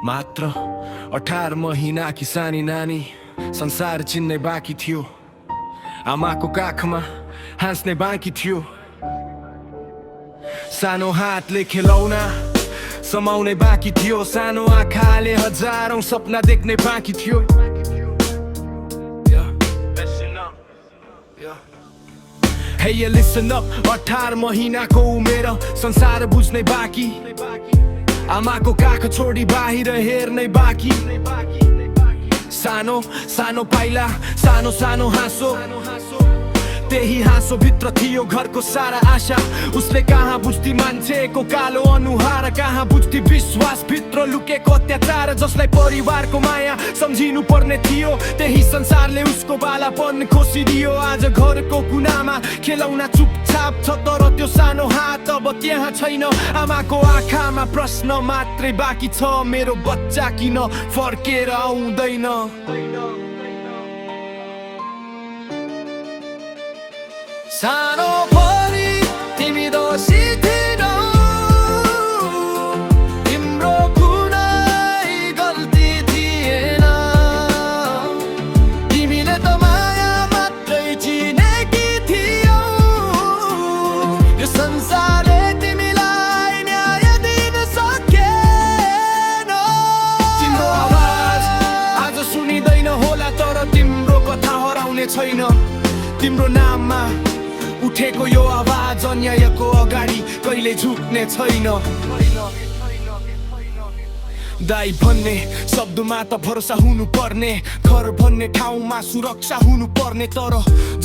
मात्र 18 महिना कि सानी नानी संसार चिन्ने बाँकी थियो। आमाको काखमा हाँस्ने बाँकी थियो। सानो हातले खेलौना समाउने बाँकी थियो। सानो आँखाले हजारौं सपना देख्ने बाँकी थियो। Hey you listen up, 18 महिनाको उमेर संसार बुझ्ने बाँकी। आमाको काख छोडी बाहिर हेर्ने बाँकी। सानो सानो पाइला सानो सानो हाँसो, त्यही हाँसो भित्र थियो घरको सारा आशा। उसले कहाँ बुझ्थी मान्छेको कालो अनुहार, कहाँ बुझ्थी विश्वास भित्र लुकेको अत्याचार। जसलाई परिवारको माया सम्झिनु पर्ने थियो, त्यही संसारले उसको बालापन खोसिदियो। आज घरको कुनामा खेलौना चुपचाप छ, तर त्यो सानो हात अब त्यहाँ छैन। आमाको आँखामा प्रश्न मात्रै बाँकी छ, मेरो बच्चा किन फर्केर आउँदैन। सानो परी तिमी दोषी थिएनौ, तिम्रो कुनै गल्ती थिएन। तिमीले त माया मात्रै चिनेकी थियौ, यो संसारले तिमीलाई न्याय दिन सकेन। तिम्रो आवाज आज सुनिँदैन होला, तर तिम्रो कथा हराउने छैन। तिम्रो नाममा उठेको यो आवाज अन्यायको अगाडि कहिले झुक्ने छैन। दाइ भन्ने शब्दमा त भरोसा हुनु पर्ने, घर भन्ने ठाउँमा सुरक्षा हुनु पर्ने। तर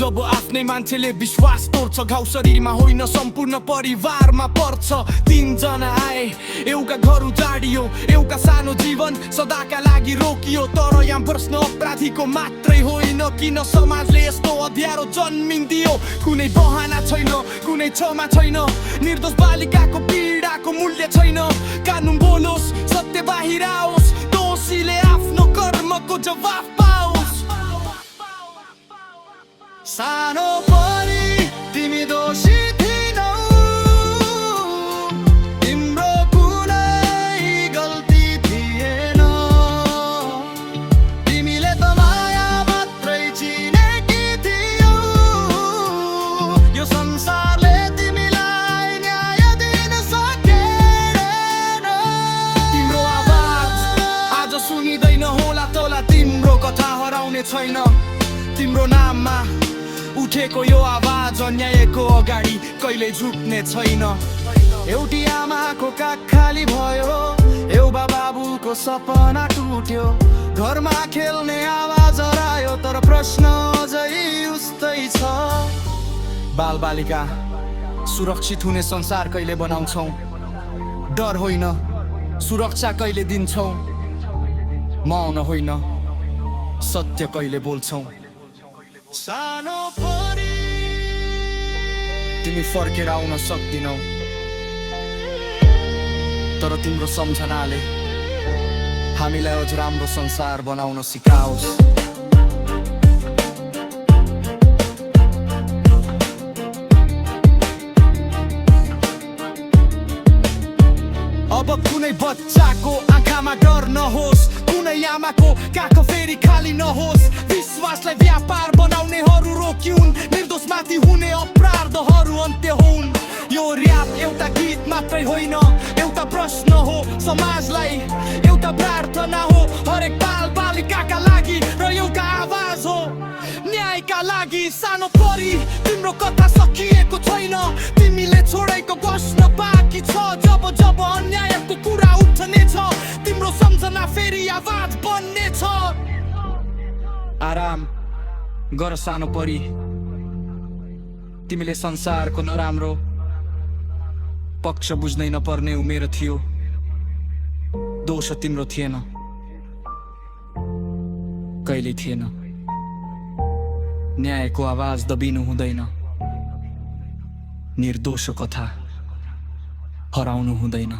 जब आफ्नै मान्छेले विश्वास तोड्छ, घाउ शरीरमा होइन सम्पूर्ण परिवारमा पर्छ। 3 जना आए, एउटा घर उजाडियो, एउटा सानो जीवन सदाका लागि रोकियो। तर यहाँ प्रश्न अपराधीको मात्रै होइन, किन समाजले यस्तो अध्यारो जन्मिदियो। कुनै बहाना छैन, कुनै क्षमा छैन, निर्दोष बालिकाको पीडाको मूल्य छैन। कानुन बोलोस्, सत्य बाहिर आओस्, दोषीले आफ्नो कर्मको जवाफ पाओस्। सानो परी तिमी दोषी थिएनौ, तिम्रो कुनै गल्ती थिएन। तिमीले त माया मात्रै चिनेकी थियौ, यो संसारले तिमीलाई न्याय दिन सकेन। तिम्रो आवाज आज सुनिँदैन होला, तँलाई तिम्रो कथा हराउने छैन। तिम्रो नाममा उठेको यो आवाज अन्यायको अगाडि कहिले झुक्ने छैन। एउटी आमाको काख खाली भयो, एउटा बाबुको सपना टुट्यो। घरमा खेल्ने आवाज हरायो, तर प्रश्न अझै उस्तै छ। बालबालिका सुरक्षित हुने संसार कहिले बनाउँछौ? डर होइन, सुरक्षा कहिले दिन्छौ? मौन होइन, सत्य कहिले बोल्छौ? सानो परी तिमी फर्केर आउन सक्दिनौ, तर तिम्रो सम्झनाले हामीलाई अझ राम्रो संसार बनाउन सिकाओस्। अब कुनै बच्चाको आँखामा डर नहोस्, कुनै आमाको काख फेरि खाली नहोस्। विश्वासलाई व्यापार बनाउनेहरू रोकिउन्, निर्दोषमाथि हुने अपराधहरू अन्त्य हुन्। यो र्याप एउटा गीत मात्रै होइन, एउटा प्रश्न हो समाजलाई, एउटा प्रार्थना हो हरेक बालबालिकाका लागि, र एउटा आवाज हो न्यायका लागि। सानो परी तिम्रो कथा सकिएको छैन, तिमीले छोडेको बस्न बाँकी छ। जब जब अन्यायको कुरा उठ्नेछ, तिम्रो सम्झना फेरि आवाज बन्नेछ। आराम गर सानो परी, तिमीले संसारको नराम्रो पक्ष बुझ्नै नपर्ने उमेर थियो। दोष तिम्रो थिएन, कहिले थिएन। न्यायको आवाज दबिनु हुँदैन, निर्दोष कथा हराउनु हुँदैन।